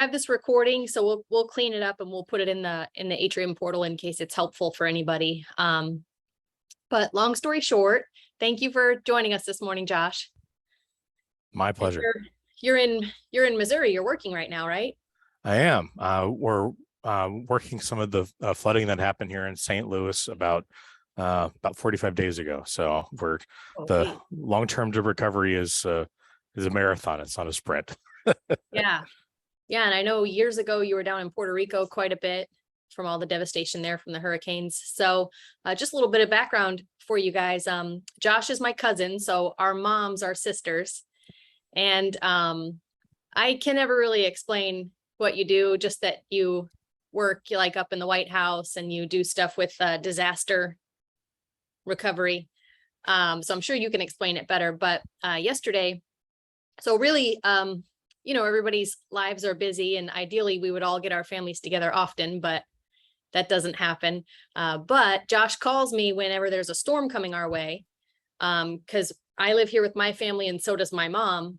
have this recording, so we'll clean it up and we'll put it in the Atrium portal in case it's helpful for anybody. But long story short, thank you for joining us this morning, Josh. My pleasure. You're in Missouri. You're working right now, right? I am. We're working some of the flooding that happened here in St. Louis about 45 days ago. So the long-term recovery is a marathon. It's not a sprint. Yeah. Yeah. And I know years ago you were down in Puerto Rico quite a bit from all the devastation there from the hurricanes. So just a little bit of background for you guys. Josh is my cousin. So our moms are sisters. And I can never really explain what you do, just that you work like up in the White House and you do stuff with disaster recovery. So I'm sure you can explain it better. But yesterday, so really, everybody's lives are busy and ideally we would all get our families together often, but that doesn't happen. But Josh calls me whenever there's a storm coming our way, because I live here with my family and so does my mom.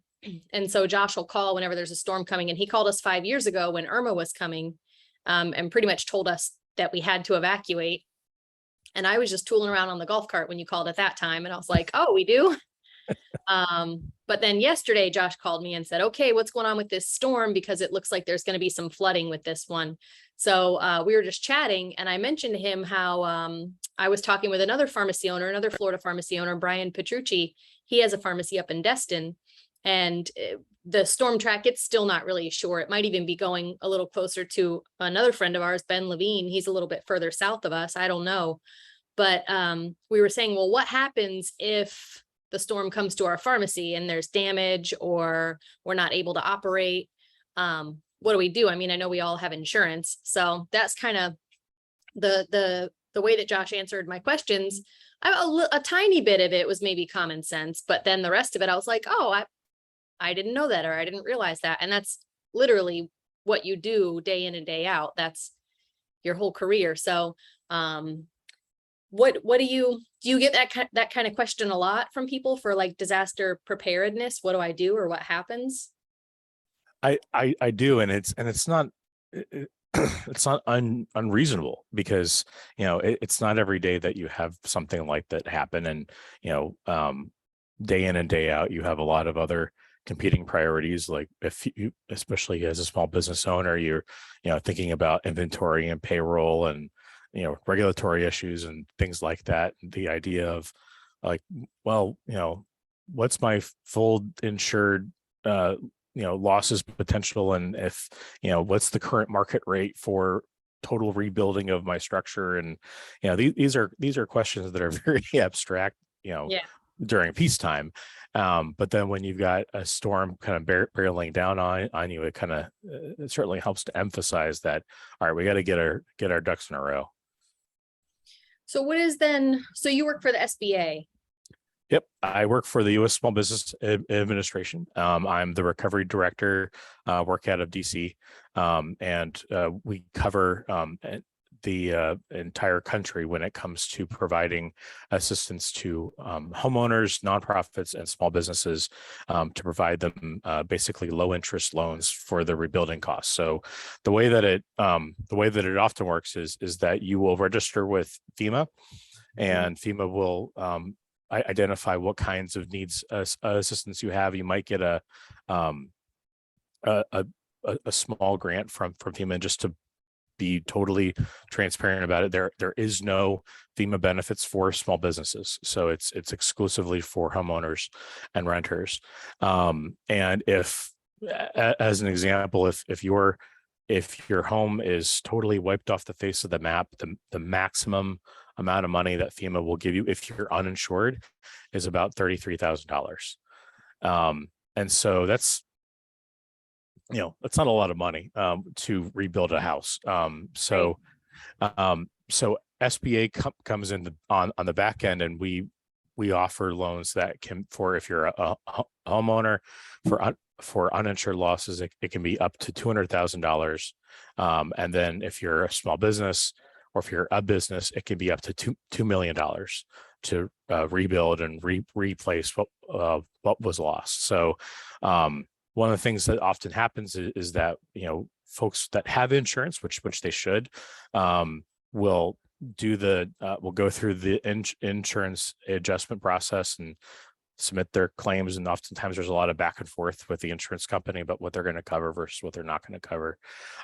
And so Josh will call whenever there's a storm coming. And he called us 5 years ago when Irma was coming, and pretty much told us that we had to evacuate. And I was just tooling around on the golf cart when you called at that time. And I was like, oh, we do. But then yesterday, Josh called me and said, okay, what's going on with this storm? Because it looks like there's going to be some flooding with this one. So we were just chatting and I mentioned to him how I was talking with another Florida pharmacy owner, Brian Petrucci. He has a pharmacy up in Destin, and the storm track, it's still not really sure. It might even be going a little closer to another friend of ours, Ben Levine. He's a little bit further south of us. I don't know. But we were saying, well, what happens if the storm comes to our pharmacy and there's damage or we're not able to operate? What do we do? I mean, I know we all have insurance. So that's kind of the way that Josh answered my questions. A tiny bit of it was maybe common sense, but then the rest of it, I was like, oh, I didn't know that, or I didn't realize that. And that's literally what you do day in and day out. That's your whole career. So, what do you get that kind of question a lot from people for like disaster preparedness? What do I do or what happens? I do. And it's not, it's not unreasonable because, it's not every day that you have something like that happen. And, day in and day out, you have a lot of other competing priorities. Like if you, especially as a small business owner, you're, thinking about inventory and payroll and, regulatory issues and things like that. The idea of like, well, what's my full insured, losses potential, and if, what's the current market rate for total rebuilding of my structure? And, these are questions that are very abstract, during peacetime. But then when you've got a storm kind of barreling down on you, it certainly helps to emphasize that, all right, we got to get our ducks in a row. So so you work for the SBA? Yep. I work for the U.S. Small Business Administration. I'm the recovery director, work out of DC, and we cover the entire country when it comes to providing assistance to homeowners, nonprofits, and small businesses to provide them basically low interest loans for the rebuilding costs. So the way that it often works is that you will register with FEMA, and FEMA will identify what kinds of needs assistance you have. You might get a small grant from FEMA. Just to be totally transparent about it, there is no FEMA benefits for small businesses, so it's exclusively for homeowners and renters. And if, as an example, if your home is totally wiped off the face of the map, the maximum amount of money that FEMA will give you if you're uninsured is about $33,000. And so that's not a lot of money to rebuild a house. So SBA comes in on the back end, and we offer loans that can, for if you're a homeowner, for uninsured losses, it can be up to $200,000. And then if you're a small business, or if you're a business, it can be up to $2 million to rebuild and replace what was lost. So one of the things that often happens is that, folks that have insurance, which they should, will will go through the insurance adjustment process and submit their claims. And oftentimes there's a lot of back and forth with the insurance company about what they're going to cover versus what they're not going to cover.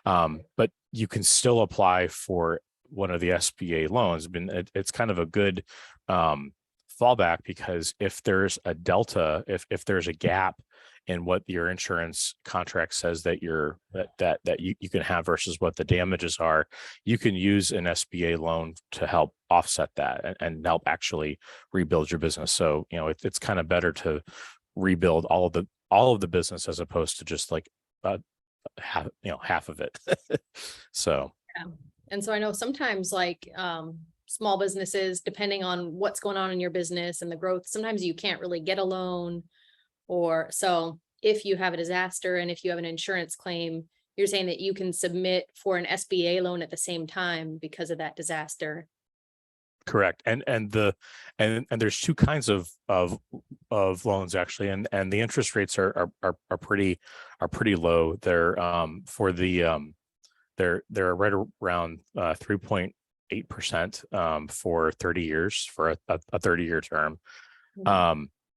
But you can still apply for one of the SBA loans. I mean, it's kind of a good fallback, because if there's a delta, if there's a gap in what your insurance contract says that you can have versus what the damages are, you can use an SBA loan to help offset that and help actually rebuild your business. So, it's kind of better to rebuild all of the business as opposed to just like half of it. So Yeah. And so I know sometimes like small businesses, depending on what's going on in your business and the growth, sometimes you can't really get a loan. Or so if you have a disaster and if you have an insurance claim, you're saying that you can submit for an SBA loan at the same time because of that disaster. correct. And there's two kinds of loans actually, and the interest rates are pretty low. They're for the they're right around 3.8% for 30 years for a 30-year term.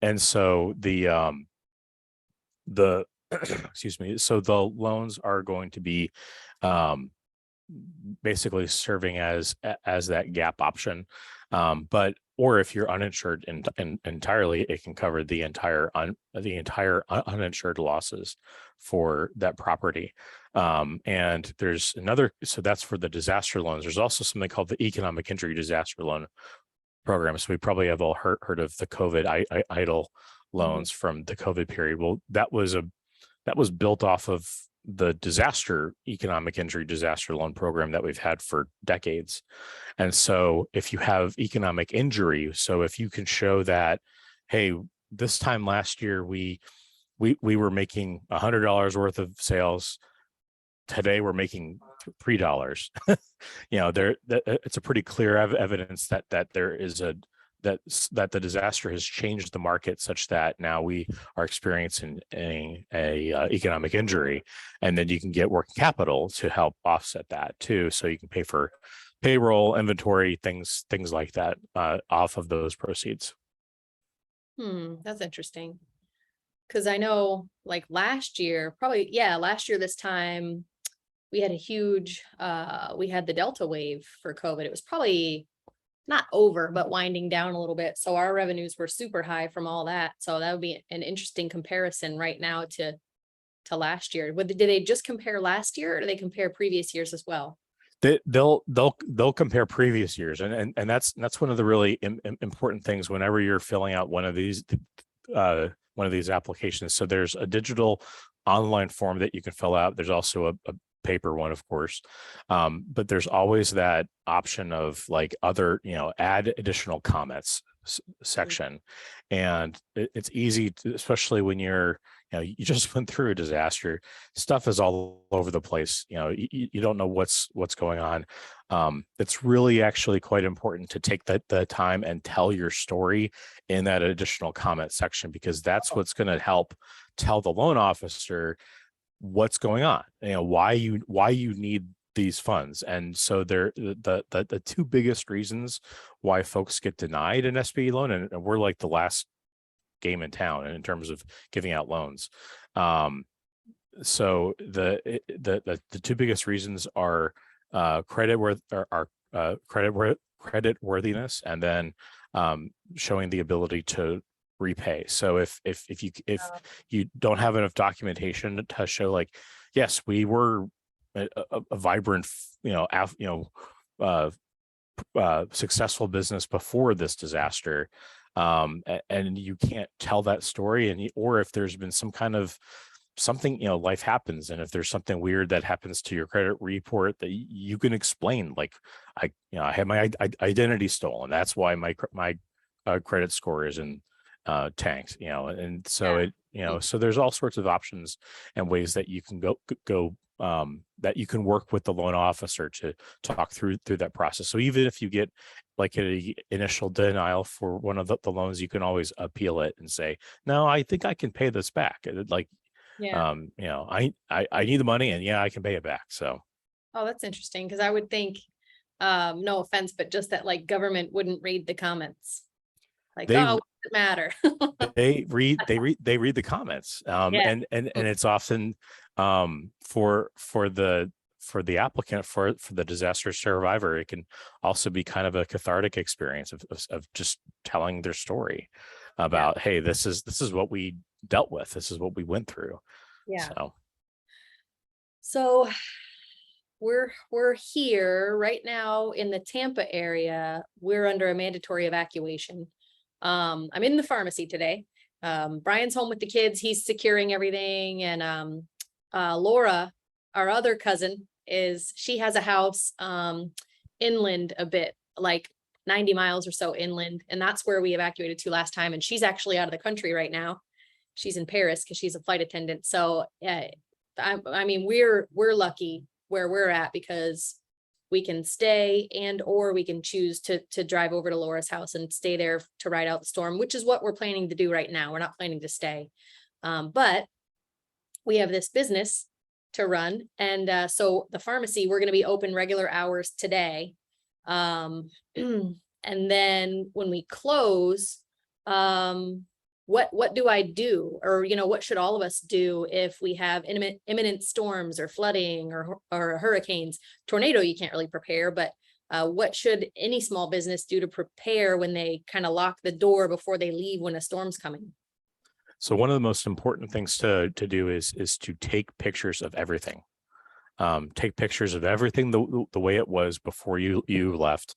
And so the excuse me, so the loans are going to be basically serving as that gap option. Or if you're uninsured entirely, it can cover the entire uninsured losses for that property. And there's another, so that's for the disaster loans. There's also something called the Economic Injury Disaster Loan Program. So we probably have all heard of the COVID idle loans from the COVID period. Well, that was built off of the economic injury disaster loan program that we've had for decades. And so if you have economic injury, so if you can show that, hey, this time last year we were making $100 worth of sales, today we're making $3. It's a pretty clear evidence that there is that the disaster has changed the market such that now we are experiencing a economic injury, and then you can get working capital to help offset that too. So you can pay for payroll, inventory, things like that off of those proceeds. That's interesting. Because I know like last year this time we had a huge, we had the Delta wave for COVID. It was probably not over, but winding down a little bit. So our revenues were super high from all that. So that would be an interesting comparison right now to last year. Did they just compare last year, or do they compare previous years as well? They'll compare previous years, and that's one of the really important things whenever you're filling out one of these applications. So there's a digital online form that you can fill out. There's also a paper one, of course, but there's always that option of like other, add additional comments section. And it's easy to, especially when you just went through a disaster, stuff is all over the place. You don't know what's going on. It's really actually quite important to take the time and tell your story in that additional comment section, because that's what's going to help tell the loan officer what's going on, why you need these funds. And so they're the two biggest reasons why folks get denied an SBA loan, and we're like the last game in town in terms of giving out loans. So the two biggest reasons are credit worthiness, and then showing the ability to repay. So if you don't have enough documentation to show, like, yes, we were a vibrant, successful business before this disaster, and you can't tell that story, or if there's been some kind of something, life happens, and if there's something weird that happens to your credit report, that you can explain, like, I had my identity stolen, that's why my credit score is in tanks, and so so there's all sorts of options and ways that you can go that you can work with the loan officer to talk through that process. So even if you get like an initial denial for one of the loans, you can always appeal it and say, no, I think I can pay this back. Like, Yeah. You know, I need the money, and yeah, I can pay it back. So Oh, that's interesting. Cause I would think, no offense, but just that like government wouldn't read the comments. Like, they oh, what does it matter? they read the comments, Yeah. and it's often for the applicant, for the disaster survivor, it can also be kind of a cathartic experience of just telling their story Yeah. about, hey, this is what we dealt with, this is what we went through. Yeah. So So we're here right now in the Tampa area. We're under a mandatory evacuation. I'm in the pharmacy today. Brian's home with the kids. He's securing everything. And Laura, our other cousin, she has a house inland a bit, like 90 miles or so inland. And that's where we evacuated to last time. And she's actually out of the country right now. She's in Paris because she's a flight attendant. So I mean, we're lucky where we're at because we can stay and or we can choose to drive over to Laura's house and stay there to ride out the storm, which is what we're planning to do right now. We're not planning to stay. But we have this business to run. And so the pharmacy, we're going to be open regular hours today. And then when we close, what do I do? Or, what should all of us do if we have imminent storms or flooding or hurricanes? Tornado, you can't really prepare, but what should any small business do to prepare when they kind of lock the door before they leave when a storm's coming? so one of the most important things to do is to take pictures of everything. Take pictures of everything the way it was before you left.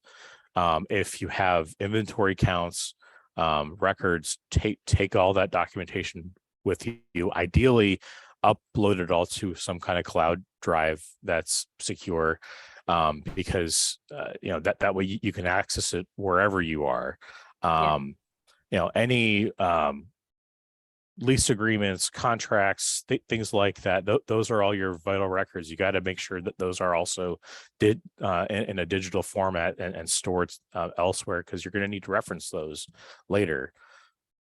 If you have inventory counts, records, take all that documentation with you. Ideally, upload it all to some kind of cloud drive that's secure, because that way you can access it wherever you are. Any lease agreements, contracts, things like that. Those are all your vital records. You got to make sure that those are also in a digital format and stored elsewhere, because you're going to need to reference those later.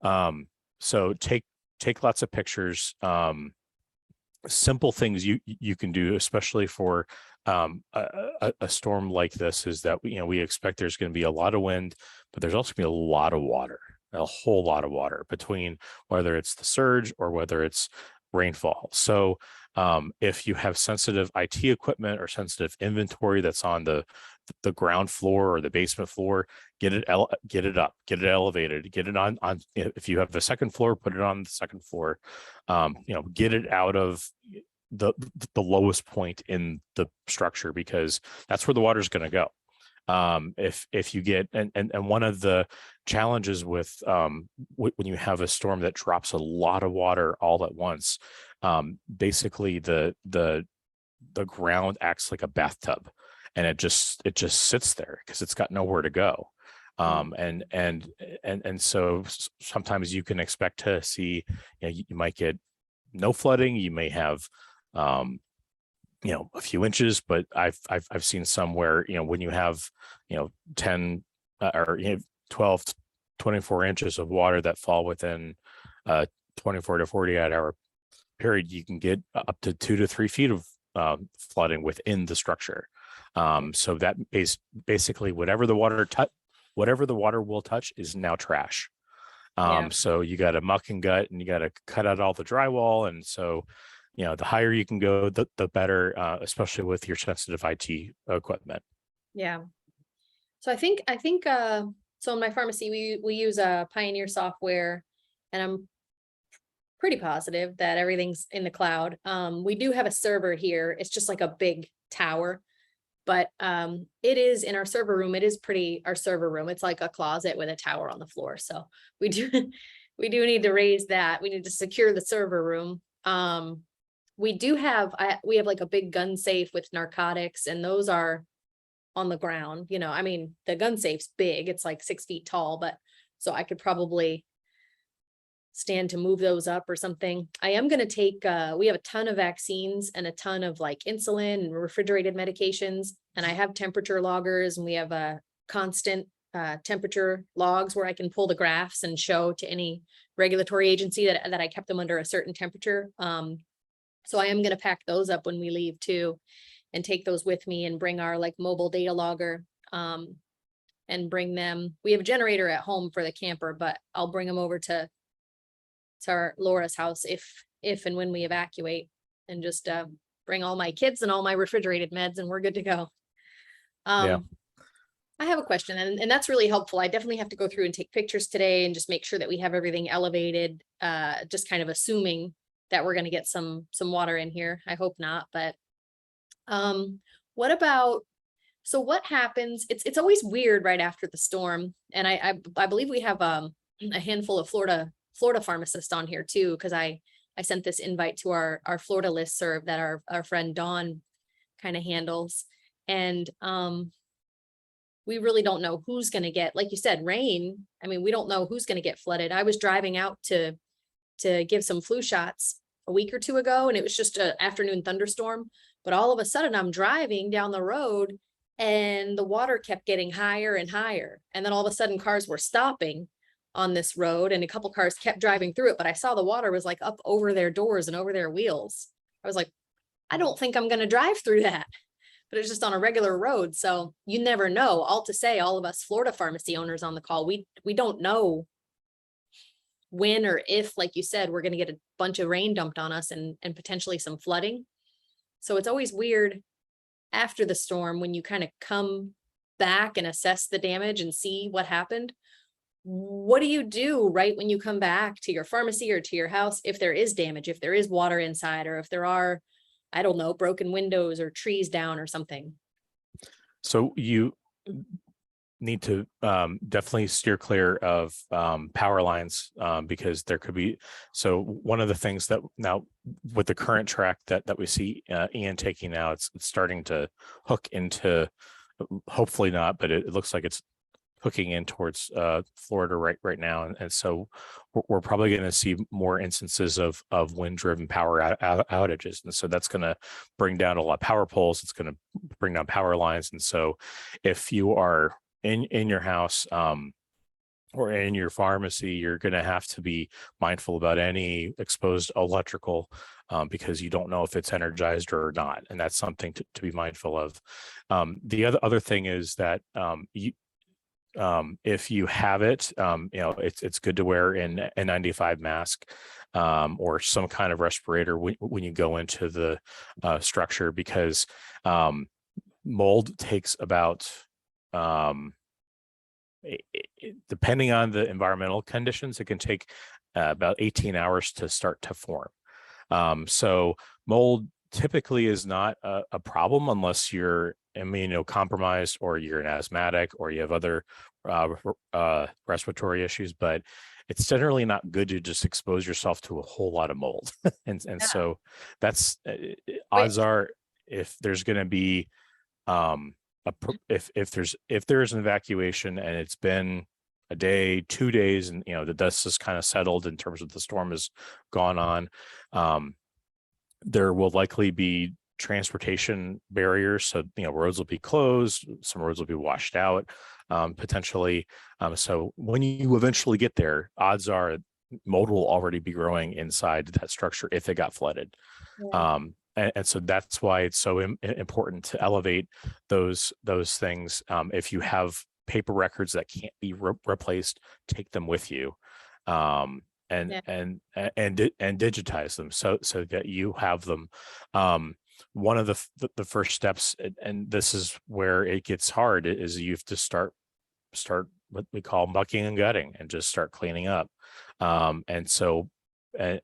So take lots of pictures. Simple things you can do, especially for a storm like this, is that we expect there's going to be a lot of wind, but there's also going to be a lot of water. A whole lot of water between, whether it's the surge or whether it's rainfall. So if you have sensitive IT equipment or sensitive inventory that's on the ground floor or the basement floor, get it up, get it elevated, get it on. If you have the second floor, put it on the second floor. Get it out of the lowest point in the structure, because that's where the water is going to go. If you get, and one of the challenges with when you have a storm that drops a lot of water all at once, basically the ground acts like a bathtub, and it just sits there because it's got nowhere to go. And so sometimes you can expect to see, you might get no flooding, you may have a few inches, but I've seen some where, when you have, 10 or 12, 24 inches of water that fall within 24 to 48 hour period, you can get up to 2 to 3 feet of flooding within the structure. So that is basically whatever the water will touch is now trash. So you got to muck and gut, and you got to cut out all the drywall. And so, the higher you can go, the better, especially with your sensitive IT equipment. Yeah. So I think so in my pharmacy, we use a Pioneer software, and I'm pretty positive that everything's in the cloud. We do have a server here. It's just like a big tower, but it is in our server room. It is our server room. It's like a closet with a tower on the floor. So we do need to raise that. We need to secure the server room. We have like a big gun safe with narcotics, and those are on the ground. The gun safe's big. It's like 6 feet tall, but so I could probably stand to move those up or something. I am going to take, we have a ton of vaccines and a ton of like insulin and refrigerated medications. And I have temperature loggers, and we have a constant temperature logs where I can pull the graphs and show to any regulatory agency that I kept them under a certain temperature. So I am going to pack those up when we leave too, and take those with me and bring our like mobile data logger, and bring them. We have a generator at home for the camper, but I'll bring them over to our Laura's house if and when we evacuate, and just bring all my kids and all my refrigerated meds, and we're good to go. Yeah. I have a question, and that's really helpful. I definitely have to go through and take pictures today and just make sure that we have everything elevated, just kind of assuming that we're going to get some water in here. I hope not, but what about, so what happens? It's always weird right after the storm, and I believe we have a handful of Florida pharmacists on here too, because I sent this invite to our Florida listserv that our friend Dawn kind of handles, and we really don't know who's going to get, like you said, rain. I mean, we don't know who's going to get flooded. I was driving out to give some flu shots a week or two ago, and it was just an afternoon thunderstorm. But all of a sudden I'm driving down the road and the water kept getting higher and higher. And then all of a sudden cars were stopping on this road, and a couple cars kept driving through it. But I saw the water was like up over their doors and over their wheels. I was like, I don't think I'm going to drive through that. But it's just on a regular road. So you never know. All to say, all of us Florida pharmacy owners on the call, we don't know when or if, like you said, we're going to get a bunch of rain dumped on us and potentially some flooding. So it's always weird after the storm when you kind of come back and assess the damage and see what happened. What do you do right when you come back to your pharmacy or to your house if there is damage, if there is water inside, or if there are, I don't know, broken windows or trees down or something? So you need to definitely steer clear of power lines, because there could be. So one of the things that now with the current track that we see Ian taking now, it's starting to hook into, hopefully not, but it looks like it's hooking in towards Florida right now, and so we're probably going to see more instances of wind-driven power outages, and so that's going to bring down a lot of power poles. It's going to bring down power lines, and so if you are in your house or in your pharmacy, you're going to have to be mindful about any exposed electrical, because you don't know if it's energized or not, and that's something to be mindful of. The other thing is that if you have it, it's good to wear an N95 mask or some kind of respirator when you go into the structure, because mold takes about, depending on the environmental conditions, it can take about 18 hours to start to form. So mold typically is not a problem unless you're immunocompromised or you're an asthmatic or you have other respiratory issues, but it's generally not good to just expose yourself to a whole lot of mold. and Yeah. So that's odds are, if there's going to be if there's an evacuation and it's been a day, 2 days, and the dust is kind of settled in terms of the storm has gone on, there will likely be transportation barriers. So, roads will be closed, some roads will be washed out, potentially. So when you eventually get there, odds are mold will already be growing inside that structure if it got flooded. Yeah. And so that's why it's so important to elevate those things. If you have paper records that can't be replaced, take them with you. And digitize them so that you have them. One of the first steps, and this is where it gets hard, is you have to start what we call mucking and gutting and just start cleaning up. And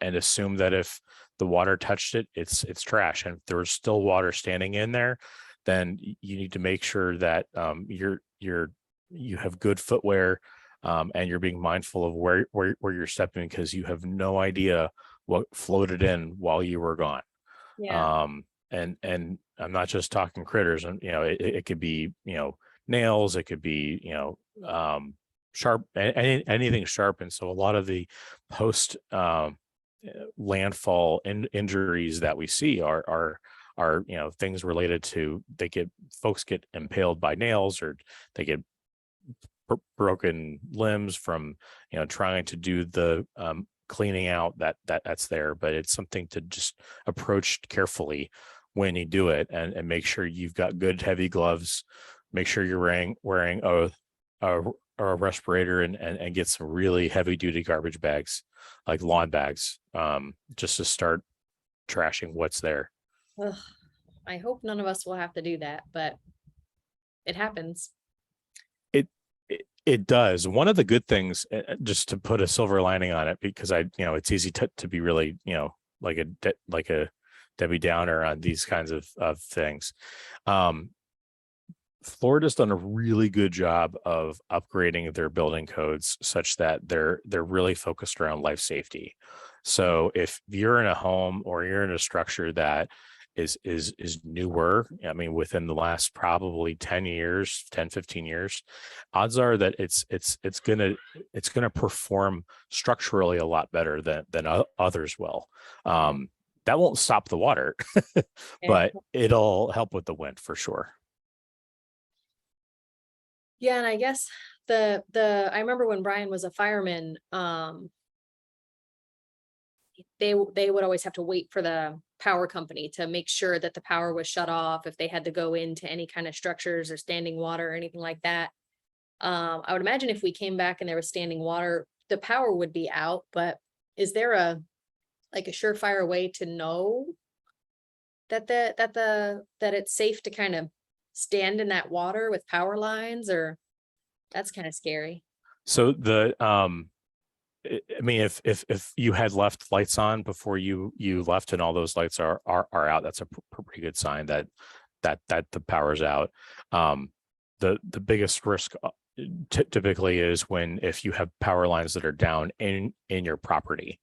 assume that if the water touched it, it's trash. And if there's still water standing in there, then you need to make sure that you have good footwear. And you're being mindful of where you're stepping, because you have no idea what floated in while you were gone. Yeah. And I'm not just talking critters, and it could be nails, it could be sharp, anything sharp. And so a lot of the post landfall injuries that we see are things related to folks get impaled by nails, or they get broken limbs from trying to do the cleaning out that's there, but it's something to just approach carefully when you do it, and make sure you've got good heavy gloves, make sure you're wearing a respirator, and get some really heavy duty garbage bags, like lawn bags, just to start trashing what's there. Ugh, I hope none of us will have to do that, but it happens. It does. One of the good things, just to put a silver lining on it, because it's easy to be really, like a Debbie Downer on these kinds of things. Florida's done a really good job of upgrading their building codes such that they're really focused around life safety. So if you're in a home or you're in a structure that is newer, I mean, within the last probably 10 years, 10, 15 years, odds are that it's gonna perform structurally a lot better than others will. That won't stop the water, but it'll help with the wind for sure. Yeah, and I guess I remember when Brian was a fireman, they would always have to wait for the power company to make sure that the power was shut off if they had to go into any kind of structures or standing water or anything like that. I would imagine if we came back and there was standing water, the power would be out, but is there a surefire way to know that it's safe to kind of stand in that water with power lines? Or that's kind of scary. So I mean, if you had left lights on before you left and all those lights are out, that's a pretty good sign that the power's out. The biggest risk typically is if you have power lines that are down in your property,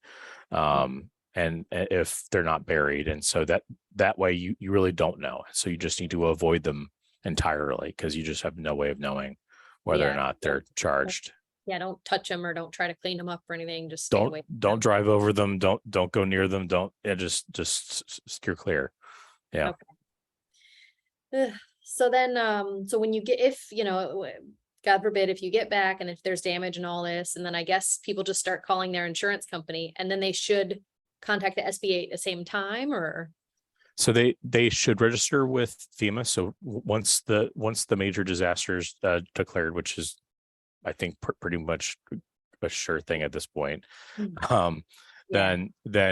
and if they're not buried, and so that way you really don't know. So you just need to avoid them entirely, because you just have no way of knowing whether or not they're charged. Yeah, don't touch them or don't try to clean them up or anything. Just stay away. Don't drive over them. Don't go near them. Just steer clear. Yeah. Okay. So then, so when you get, if, God forbid, if you get back and if there's damage and all this, and then I guess people just start calling their insurance company, and then they should contact the SBA at the same time, or? So they should register with FEMA. So once the major disasters declared, which is, I think, pretty much a sure thing at this point, then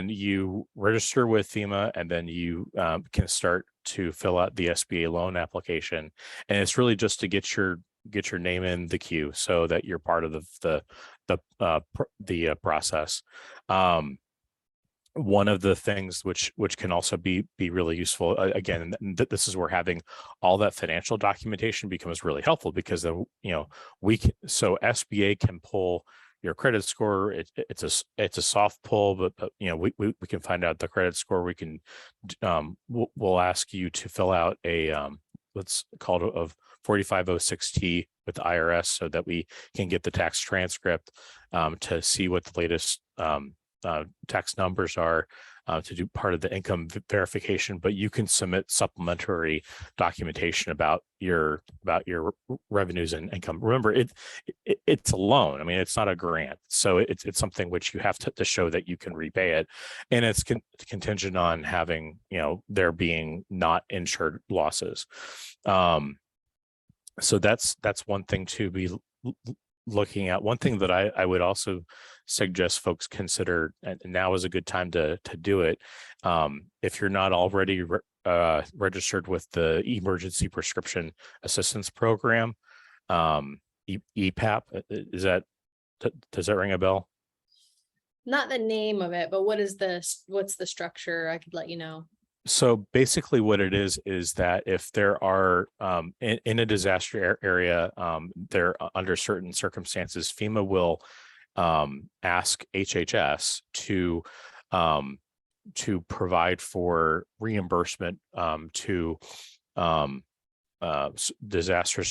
you register with FEMA, and then you can start to fill out the SBA loan application, and it's really just to get your name in the queue so that you're part of the process. One of the things which can also be really useful, again, this is where having all that financial documentation becomes really helpful, because so SBA can pull your credit score. It's a soft pull, but we can find out the credit score. We can we'll ask you to fill out a let's call it a 4506T with the IRS, so that we can get the tax transcript to see what the latest tax numbers are, to do part of the income verification. But you can submit supplementary documentation about your revenues and income. Remember, it's a loan. I mean, it's not a grant, so it's something which you have to show that you can repay it, and it's contingent on having there being not insured losses. So that's one thing to be looking at. One thing that I would also suggest folks consider, and now is a good time to do it, if you're not already registered with the Emergency Prescription Assistance Program, EPAP. Does that ring a bell? Not the name of it, but what's the structure? I could let you know. So basically what it is that if there are in a disaster area, there under certain circumstances, FEMA will ask HHS to provide for reimbursement to disaster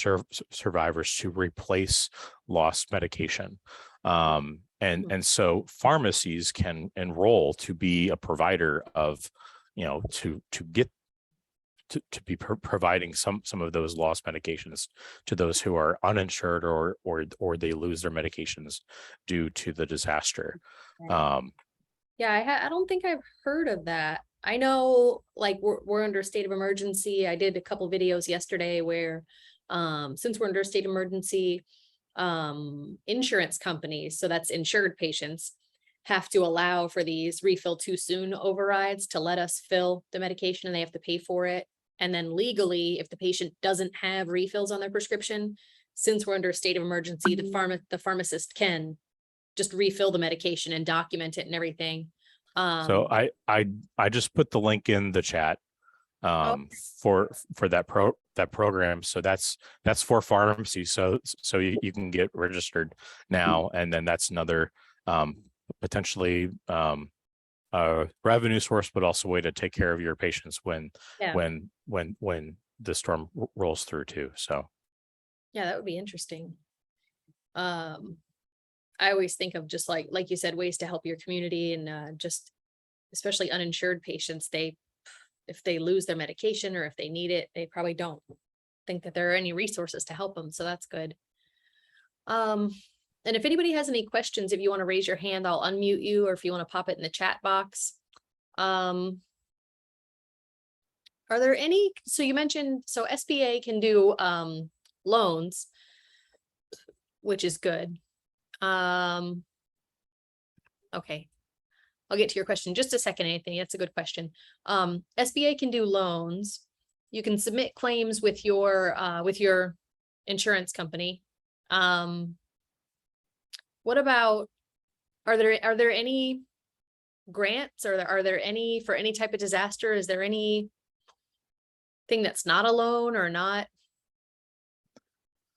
survivors to replace lost medication. And so pharmacies can enroll to be a provider of, to get to be providing some of those lost medications to those who are uninsured or they lose their medications due to the disaster. Yeah, I don't think I've heard of that. I know, like, we're under state of emergency. I did a couple videos yesterday where, since we're under state of emergency, insurance companies, so that's insured patients, have to allow for these refill too soon overrides to let us fill the medication, and they have to pay for it. And then legally, if the patient doesn't have refills on their prescription, since we're under a state of emergency, the pharmacist can just refill the medication and document it and everything. So I just put the link in the chat Okay. for that program. So that's for pharmacy. So you can get registered now, and then that's another potentially revenue source, but also a way to take care of your patients when the storm rolls through too. So Yeah, that would be interesting. I always think of just like you said, ways to help your community, and just especially uninsured patients. If they lose their medication or if they need it, they probably don't think that there are any resources to help them. So that's good. And if anybody has any questions, if you want to raise your hand, I'll unmute you, or if you want to pop it in the chat box. Are there any, so you mentioned, so SBA can do loans, which is good. Okay, I'll get to your question in just a second, Anthony. That's a good question. SBA can do loans. You can submit claims with your insurance company. What about, are there any grants, or are there any for any type of disaster? Is there any thing that's not a loan or not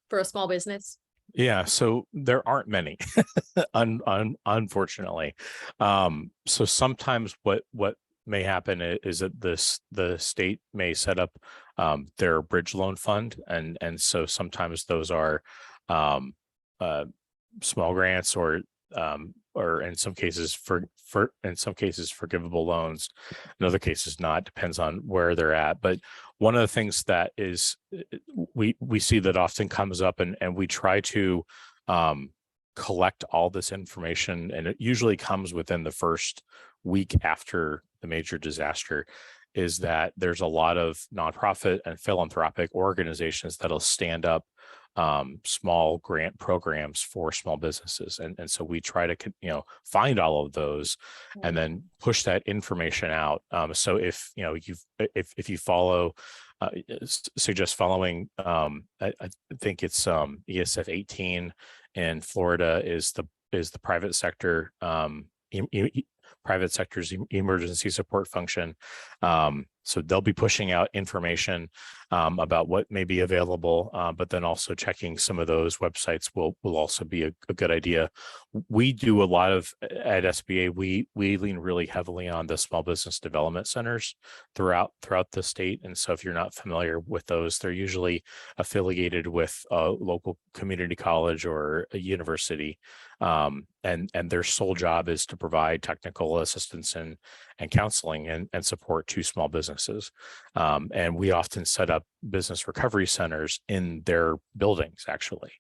for a small business? yeah, so there aren't many, unfortunately. So sometimes what may happen is that the state may set up their bridge loan fund, and so sometimes those are small grants, or in some cases forgivable loans, in other cases not, depends on where they're at. But one of the things that is we see that often comes up, and we try to collect all this information, and it usually comes within the first week after the major disaster, is that there's a lot of nonprofit and philanthropic organizations that'll stand up small grant programs for small businesses, and so we try to find all of those and then push that information out. So if you follow, suggest following, I think it's ESF 18 in Florida is the private sector private sector's emergency support function. So they'll be pushing out information about what may be available, but then also checking some of those websites will also be a good idea. We do a lot of, at SBA, we lean really heavily on the small business development centers throughout the state. And so if you're not familiar with those, they're usually affiliated with a local community college or a university. And their sole job is to provide technical assistance and counseling and support to small businesses. And we often set up business recovery centers in their buildings, actually.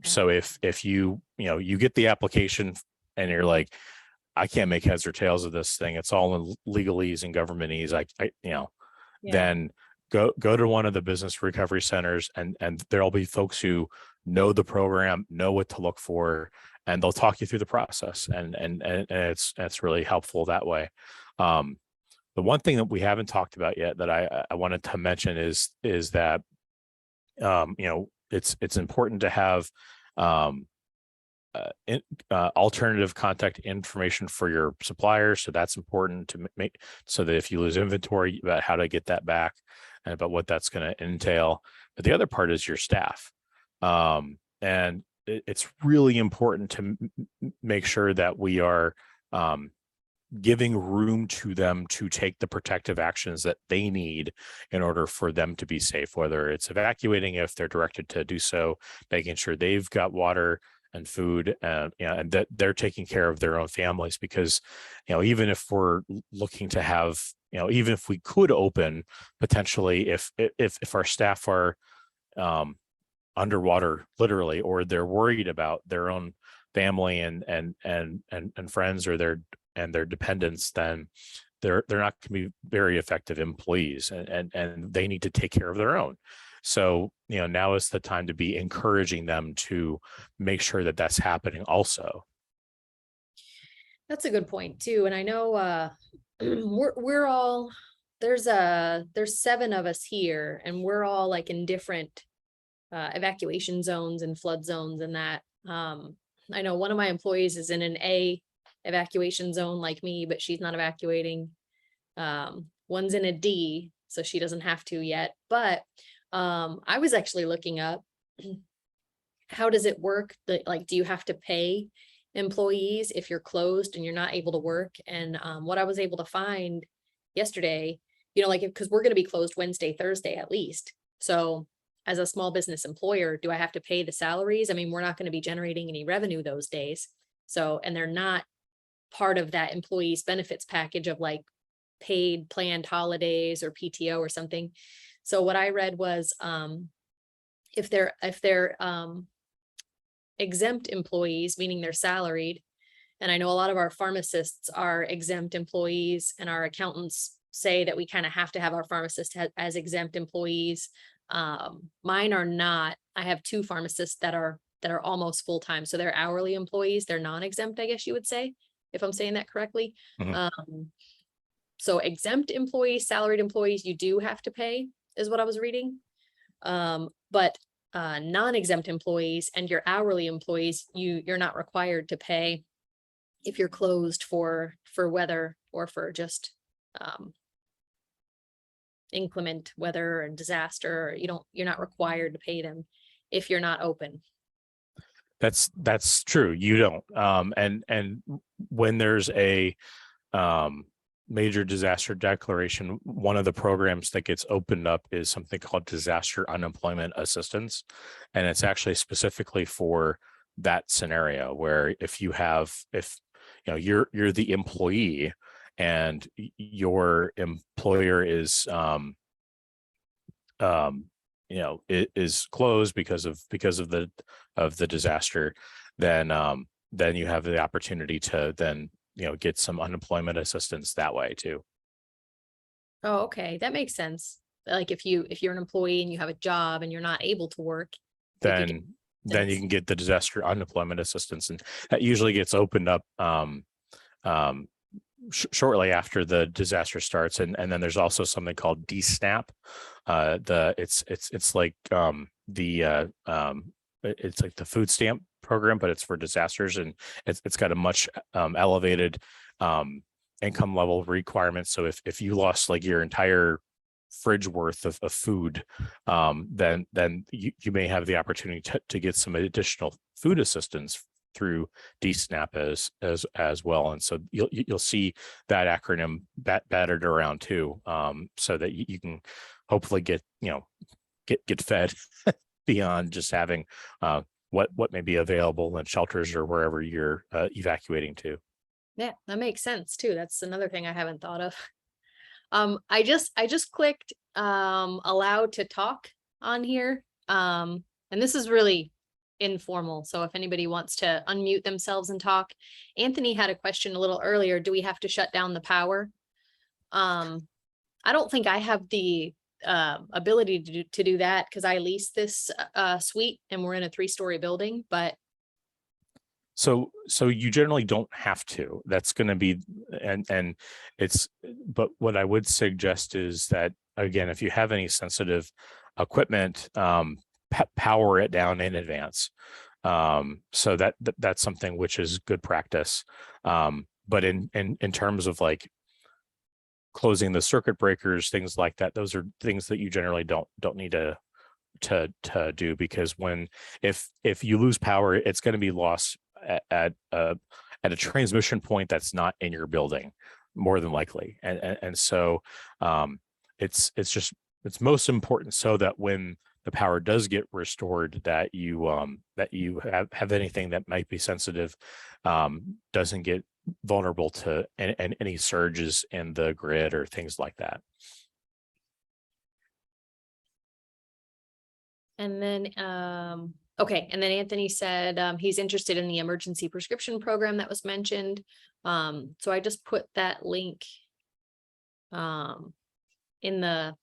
So if you get the application and you're like, I can't make heads or tails of this thing, it's all in legalese and governmentese, then go to one of the business recovery centers, and there'll be folks who know the program, know what to look for, and they'll talk you through the process, and it's really helpful that way. The one thing that we haven't talked about yet that I wanted to mention is that it's important to have alternative contact information for your suppliers. So that's important to make, so that if you lose inventory, about how to get that back and about what that's going to entail. But the other part is your staff. And it's really important to make sure that we are giving room to them to take the protective actions that they need in order for them to be safe, whether it's evacuating if they're directed to do so, making sure they've got water and food, and that they're taking care of their own families. Because even if we're looking to have even if we could open potentially, if our staff are underwater literally, or they're worried about their own family and friends or their dependents, then they're not going to be very effective employees, and they need to take care of their own. So, now is the time to be encouraging them to make sure that that's happening also. That's a good point too. And I know we're all there's 7 of us here, and we're all like in different evacuation zones and flood zones and that. I know one of my employees is in an A evacuation zone like me, but she's not evacuating. One's in a D, so she doesn't have to yet. But I was actually looking up, how does it work? Like, do you have to pay employees if you're closed and you're not able to work? And what I was able to find yesterday, like, because we're going to be closed Wednesday, Thursday at least. So as a small business employer, do I have to pay the salaries? I mean, we're not going to be generating any revenue those days. So, and they're not part of that employee's benefits package of like paid planned holidays or PTO or something. So what I read was, if they're exempt employees, meaning they're salaried, and I know a lot of our pharmacists are exempt employees, and our accountants say that we kind of have to have our pharmacists as exempt employees. Mine are not. I have 2 pharmacists that are almost full-time. So they're hourly employees. They're non-exempt, I guess you would say, if I'm saying that correctly. Mhm. So exempt employees, salaried employees, you do have to pay, is what I was reading. But non-exempt employees and your hourly employees, you're not required to pay if you're closed for weather or for just inclement weather and disaster. You're not required to pay them if you're not open. That's true. You don't. And when there's a major disaster declaration, one of the programs that gets opened up is something called disaster unemployment assistance, and it's actually specifically for that scenario where if you're the employee and your employer is is closed because of the disaster, then you have the opportunity to then get some unemployment assistance that way too. Oh, okay. That makes sense. Like if you're an employee and you have a job and you're not able to work, Then you can get the disaster unemployment assistance, and that usually gets opened up shortly after the disaster starts. And then there's also something called DSNAP. It's like it's like the food stamp program, but it's for disasters, and it's got a much elevated income level requirement. So if you lost like your entire fridge worth of food, then you may have the opportunity to get some additional food assistance through DSNAP as well. And so you'll see that acronym battered around too, so that you can hopefully get fed beyond just having what may be available in shelters or wherever you're evacuating to. Yeah, that makes sense too. That's another thing I haven't thought of. I just clicked allow to talk on here. And this is really informal. So if anybody wants to unmute themselves and talk. Anthony had a question a little earlier. Do we have to shut down the power? I don't think I have the ability to do that because I lease this suite and we're in a 3-story building, but So you generally don't have to. That's going to be, and it's, but what I would suggest is that, again, if you have any sensitive equipment, power it down in advance. So that's something which is good practice. But in terms of like closing the circuit breakers, things like that, those are things that you generally don't need to do, because if you lose power, it's going to be lost at a transmission point that's not in your building, more than likely. And so it's most important so that when the power does get restored, that you have anything that might be sensitive doesn't get vulnerable to any surges in the grid or things like that. And then, okay. And then Anthony said, he's interested in the emergency prescription program that was mentioned. So I just put that link, in the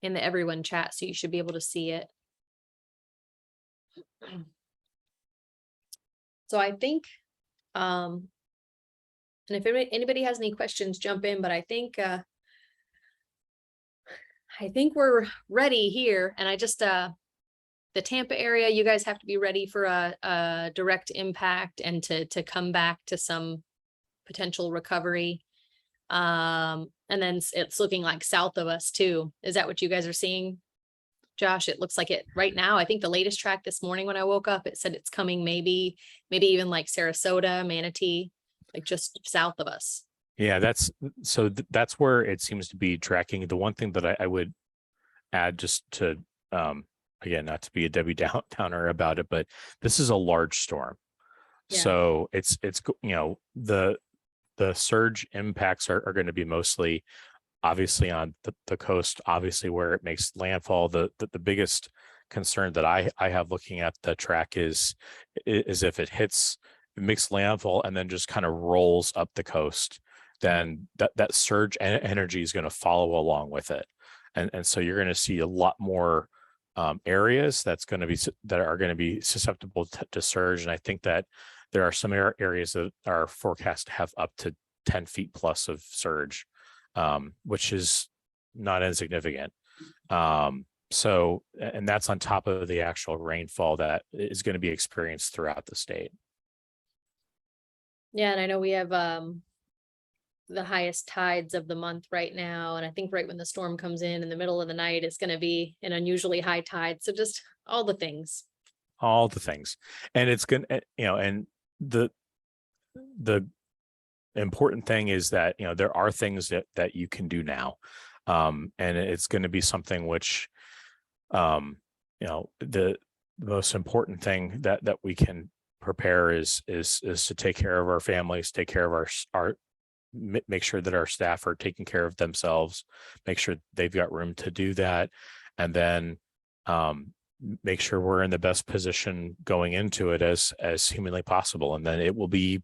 everyone chat, so you should be able to see it. So I think, and if anybody has any questions, jump in, but I think we're ready here. And I just, the Tampa area, you guys have to be ready for a direct impact and to come back to some potential recovery. And then it's looking like south of us too. Is that what you guys are seeing? Josh, it looks like it right now. I think the latest track this morning when I woke up, it said it's coming maybe even like Sarasota, Manatee, like just south of us. Yeah, that's where it seems to be tracking. The one thing that I would add, just to again, not to be a Debbie Downer about it, but this is a large storm. Yeah. So it's the surge impacts are going to be mostly obviously on the coast, obviously where it makes landfall. The biggest concern that I have looking at the track is if it makes landfall and then just kind of rolls up the coast, then that surge energy is going to follow along with it. And so you're going to see a lot more areas that are going to be susceptible to surge. And I think that there are some areas that are forecast to have up to 10 feet plus of surge, which is not insignificant. So, and that's on top of the actual rainfall that is going to be experienced throughout the state. Yeah, and I know we have the highest tides of the month right now. And I think right when the storm comes in the middle of the night, it's going to be an unusually high tide. So just all the things. And it's going to, and the important thing is that, there are things that you can do now. And it's going to be something which, the most important thing that we can prepare is to take care of our families, take care of our make sure that our staff are taking care of themselves, make sure they've got room to do that, and then make sure we're in the best position going into it as humanly possible. And then it will be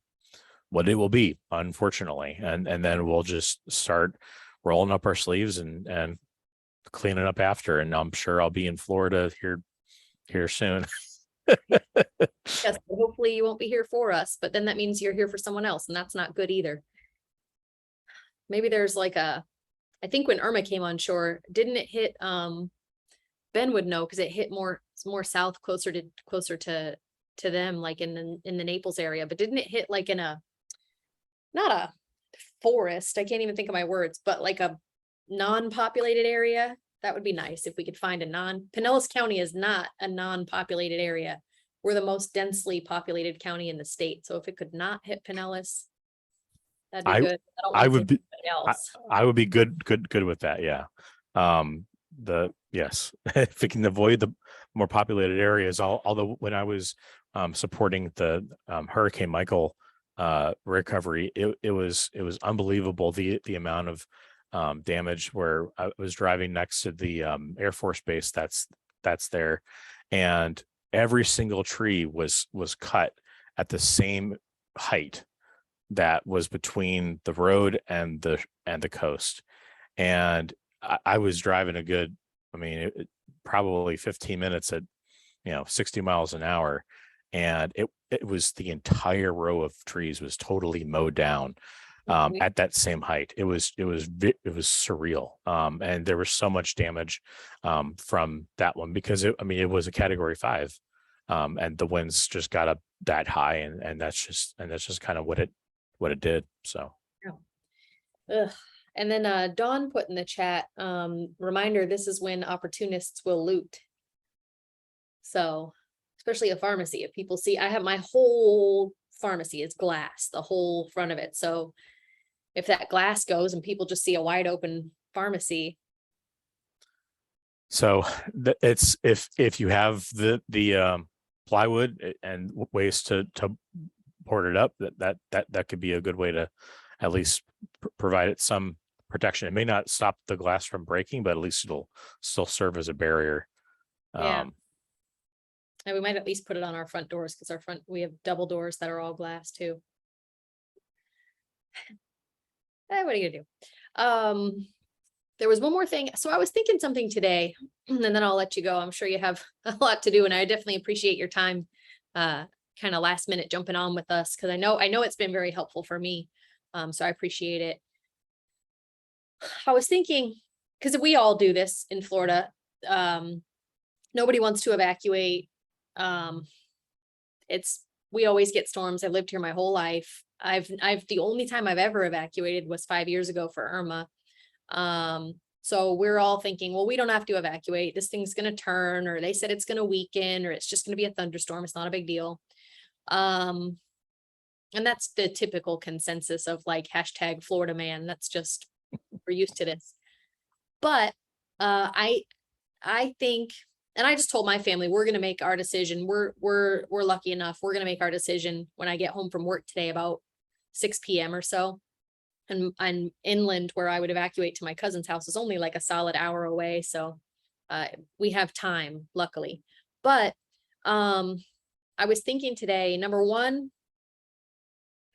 what it will be, unfortunately. And then we'll just start rolling up our sleeves and cleaning up after. And I'm sure I'll be in Florida here soon. Yes, hopefully you won't be here for us, but then that means you're here for someone else, and that's not good either. Maybe there's like I think when Irma came on shore, didn't it hit, Ben would know because it hit more south, closer to them, like in the Naples area, but didn't it hit like in not a forest, I can't even think of my words, but like a non-populated area? That would be nice if we could find Pinellas County is not a non-populated area. We're the most densely populated county in the state. So if it could not hit Pinellas, that'd be good. I would be good with that. Yeah. Yes, if we can avoid the more populated areas, although when I was supporting the Hurricane Michael recovery, it was unbelievable the amount of damage, where I was driving next to the Air Force base that's there, and every single tree was cut at the same height that was between the road and the coast. And I was driving a good, probably 15 minutes at 60 miles an hour, and it was the entire row of trees was totally mowed down at that same height. It was surreal. And there was so much damage from that one, because it was a Category 5, and the winds just got up that high, and that's just kind of what it did. So. Ugh. And then Dawn put in the chat, reminder, this is when opportunists will loot. So especially a pharmacy, if people see, I have my whole pharmacy is glass, the whole front of it. So if that glass goes and people just see a wide open pharmacy. So it's if you have the plywood and ways to boarded up, that could be a good way to at least provide it some protection. It may not stop the glass from breaking, but at least it'll still serve as a barrier. Yeah. And we might at least put it on our front doors, because we have double doors that are all glass too. What are you gonna do? There was one more thing. So I was thinking something today, and then I'll let you go. I'm sure you have a lot to do, and I definitely appreciate your time, kind of last minute jumping on with us, because I know it's been very helpful for me. So I appreciate it. I was thinking, because we all do this in Florida. Nobody wants to evacuate. We always get storms. I've lived here my whole life. The only time I've ever evacuated was 5 years ago for Irma. So we're all thinking, well, we don't have to evacuate. This thing's going to turn, or they said it's going to weaken, or it's just going to be a thunderstorm. It's not a big deal. And that's the typical consensus of like hashtag Florida man. That's just, we're used to this. But, I think, and I just told my family, we're going to make our decision. We're lucky enough. We're going to make our decision when I get home from work today, about 6 p.m. or so. And inland, where I would evacuate to my cousin's house, is only like a solid hour away. So we have time, luckily. But I was thinking today, number one,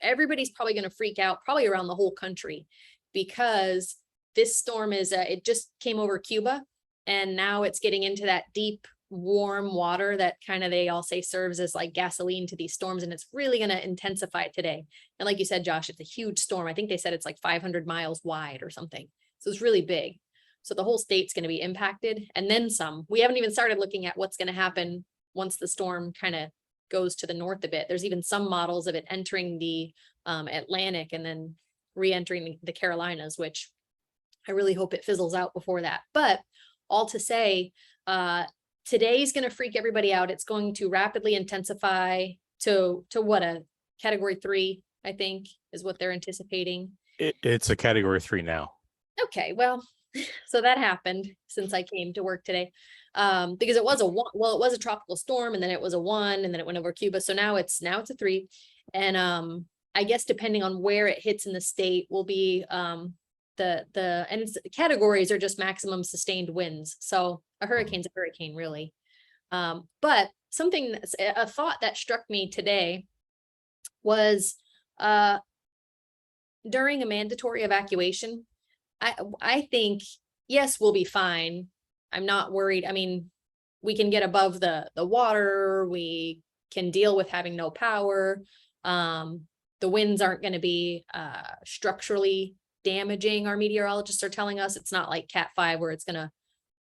everybody's probably going to freak out, probably around the whole country, because this storm it just came over Cuba, and now it's getting into that deep, warm water that kind of, they all say, serves as like gasoline to these storms, and it's really going to intensify today. And like you said, Josh, it's a huge storm. I think they said it's like 500 miles wide or something. So it's really big. So the whole state's going to be impacted, and then some. We haven't even started looking at what's going to happen once the storm kind of goes to the north a bit. There's even some models of it entering the Atlantic and then re-entering the Carolinas, which I really hope it fizzles out before that. But all to say, today's going to freak everybody out. It's going to rapidly intensify to what, a category 3, I think, is what they're anticipating. It's a category 3 now. Okay, well, so that happened since I came to work today. Because it was it was a tropical storm, and then it was a 1, and then it went over Cuba. So now it's a 3. And I guess depending on where it hits in the state will be categories are just maximum sustained winds. So a hurricane's a hurricane, really. But a thought that struck me today was during a mandatory evacuation, I think, yes, we'll be fine. I'm not worried. I mean, we can get above the water. We can deal with having no power. The winds aren't going to be structurally damaging. Our meteorologists are telling us it's not like Cat 5 where it's going to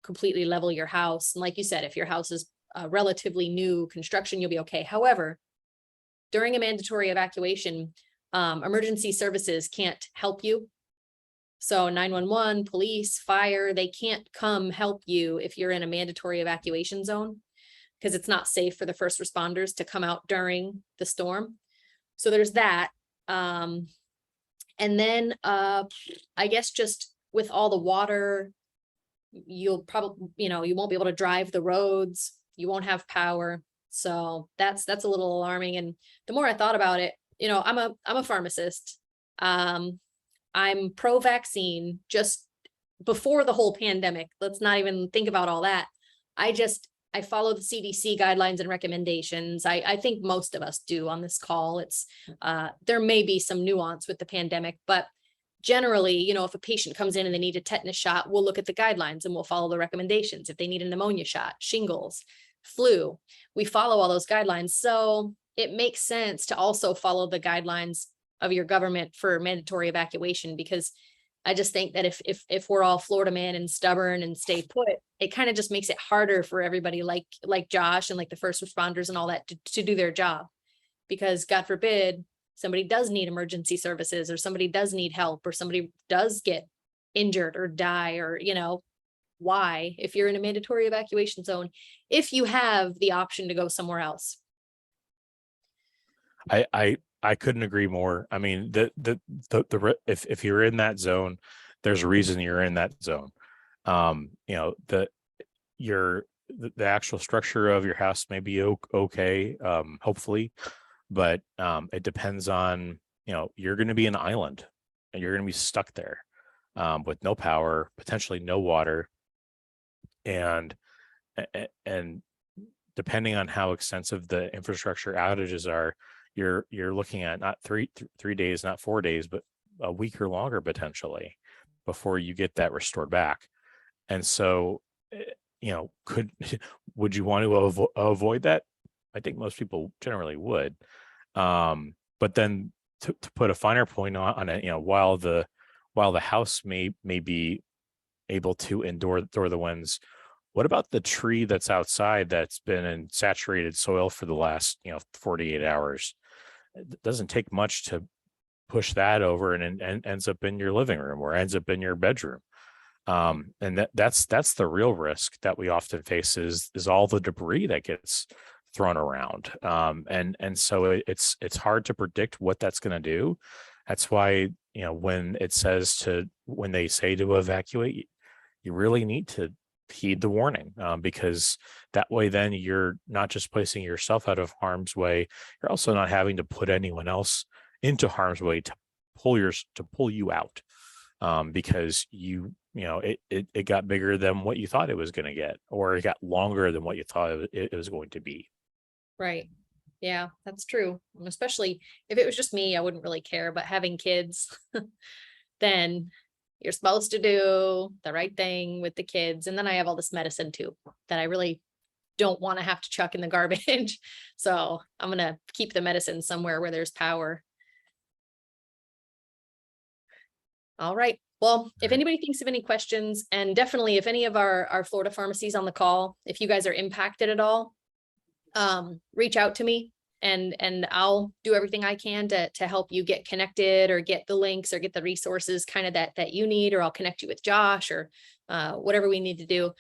completely level your house. And like you said, if your house is relatively new construction, you'll be okay. However, during a mandatory evacuation, emergency services can't help you. So 911, police, fire, they can't come help you if you're in a mandatory evacuation zone, because it's not safe for the first responders to come out during the storm. So there's that. And then I guess just with all the water, you'll probably, you won't be able to drive the roads. You won't have power. So that's a little alarming. And the more I thought about it, I'm a pharmacist. I'm pro-vaccine. Just before the whole pandemic, let's not even think about all that. I follow the CDC guidelines and recommendations. I think most of us do on this call. There may be some nuance with the pandemic, but generally, if a patient comes in and they need a tetanus shot, we'll look at the guidelines and we'll follow the recommendations. If they need a pneumonia shot, shingles, flu, we follow all those guidelines. So it makes sense to also follow the guidelines of your government for mandatory evacuation, because I just think that if we're all Florida man and stubborn and stay put, it kind of just makes it harder for everybody like Josh and like the first responders and all that to do their job, because God forbid somebody does need emergency services, or somebody does need help, or somebody does get injured or die, or why, if you're in a mandatory evacuation zone, if you have the option to go somewhere else. I couldn't agree more. I mean, if you're in that zone, there's a reason you're in that zone. The actual structure of your house may be okay, hopefully, but it depends on, you're going to be an island and you're going to be stuck there with no power, potentially no water, and and depending on how extensive the infrastructure outages are, you're looking at not 3 days, not 4 days, but a week or longer potentially before you get that restored back. And so, would you want to avoid that? I think most people generally would. But then to put a finer point on it, while the house may be able to endure the winds, what about the tree that's outside that's been in saturated soil for the last 48 hours? It doesn't take much to push that over and ends up in your living room or ends up in your bedroom. And that's the real risk that we often face is all the debris that gets thrown around. And so it's hard to predict what that's going to do. That's why, when they say to evacuate, you really need to heed the warning, because that way then you're not just placing yourself out of harm's way, you're also not having to put anyone else into harm's way to pull you out, because it got bigger than what you thought it was going to get, or it got longer than what you thought it was going to be. Right. Yeah, that's true. And especially if it was just me, I wouldn't really care, but having kids, then you're supposed to do the right thing with the kids. And then I have all this medicine too, that I really don't want to have to chuck in the garbage. So I'm going to keep the medicine somewhere where there's power. All right. Well, if anybody thinks of any questions, and definitely if any of our Florida pharmacies on the call, if you guys are impacted at all, reach out to me and I'll do everything I can to help you get connected or get the links or get the resources kind of that you need, or I'll connect you with Josh or whatever we need to do.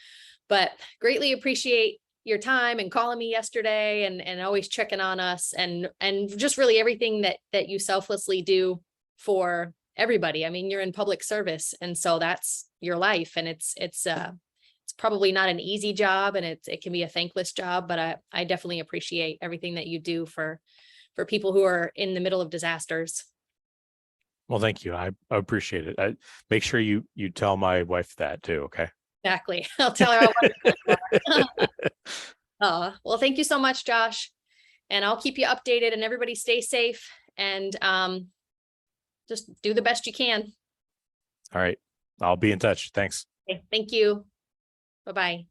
But greatly appreciate your time and calling me yesterday and always checking on us and just really everything that you selflessly do for everybody. I mean, you're in public service, and so that's your life, and it's probably not an easy job, and it can be a thankless job, but I definitely appreciate everything that you do for people who are in the middle of disasters. Well, thank you. I appreciate it. Make sure you tell my wife that too. Okay. Exactly. I'll tell her. Well, thank you so much, Josh, and I'll keep you updated, and everybody stay safe and just do the best you can. All right. I'll be in touch. Thanks. Okay, thank you. Bye-bye.